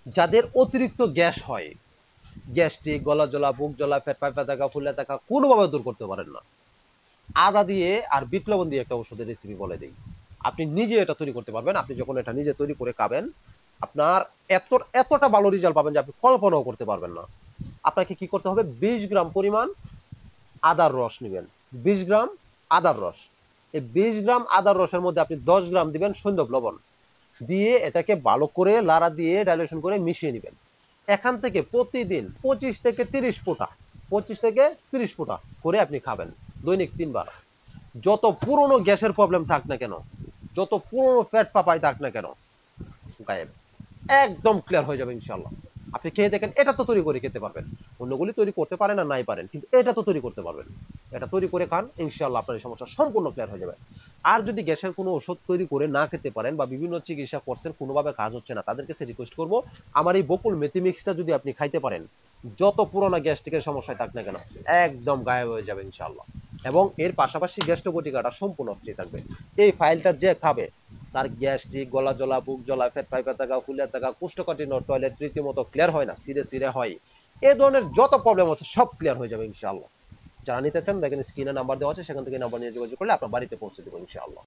যাদের অতিরিক্ত গ্যাস হয়, গ্যাস্ট্রিক, গলা জ্বলা, বুক জ্বলা, পেট ফাঁপা থাকা, ফুলে থাকা, কোনোভাবে দূর করতে পারেন না, আদা দিয়ে আর বিট লবণ দিয়ে একটা ওষুধের রেসিপি বলে দিই। আপনি নিজে এটা তৈরি করতে পারবেন। আপনি যখন এটা নিজে তৈরি করে খাবেন, আপনার এতটা ভালো রেজাল্ট পাবেন যে আপনি কল্পনাও করতে পারবেন না। আপনাকে কি করতে হবে, 20 গ্রাম পরিমাণ আদার রস নেবেন, 20 গ্রাম আদার রস। এই 20 গ্রাম আদার রসের মধ্যে আপনি 10 গ্রাম দিবেন সৈন্ধব লবণ, দিয়ে এটাকে ভালো করে লাড়া দিয়ে ডাইলেশন করে মিশিয়ে নেবেন। এখান থেকে প্রতিদিন 25 থেকে 30 ফোঁটা, 25 থেকে 30 ফোঁটা করে আপনি খাবেন, দৈনিক 3 বার। যত পুরনো গ্যাসের প্রবলেম থাক না কেন, যত পুরনো ফ্যাট পাপাই থাক না কেন, গায়েব, একদম ক্লিয়ার হয়ে যাবে ইনশাল্লাহ। আপনি খেয়ে দেখেন, এটা তো তৈরি করে খেতে পারবেন। অন্যগুলি তৈরি করতে পারেন আর নাই পারেন, কিন্তু এটা তো তৈরি করতে পারবেন। এটা তৈরি করে খান, ইনশাল্লাহ আপনার এই সমস্যা সম্পূর্ণ ক্লিয়ার হয়ে যাবে। আর যদি গ্যাসের কোনো ওষুধ তৈরি করে না খেতে পারেন বা বিভিন্ন চিকিৎসা করছেন কোনোভাবে কাজ হচ্ছে না, তাদের কাছে রিকোয়েস্ট করবো, আমার এই বকুল মেথি মিক্সটা যদি আপনি খাইতে পারেন, যত পুরোনো গ্যাস্ট্রিকের সমস্যায় থাক না কেন, একদম গায়েব হয়ে যাবে ইনশাল্লাহ। এবং এর পাশাপাশি গ্যাস্ট্রোবটিকাটা সম্পূর্ণ ফ্রি থাকবে। এই ফাইলটা যে খাবে, তার গ্যাস্ট্রিক, গলা জ্বলা, বুক জ্বলা, পেট ফাইপা থাকা, ফুলে থাকা, কোষ্ঠকাঠিন্য, টয়লেট রীতিমতো ক্লিয়ার হয় না, সিরে সিরে হয়, এই ধরনের যত প্রবলেম আছে সব ক্লিয়ার হয়ে যাবে ইনশাআল্লাহ। যারা নিতে চান দেখেন স্ক্রিনে নাম্বার দেওয়া আছে, সেখান থেকে নাম্বার নিয়ে যোগাযোগ করলে আপনার বাড়িতে পৌঁছে দেবো ইনশাআল্লাহ।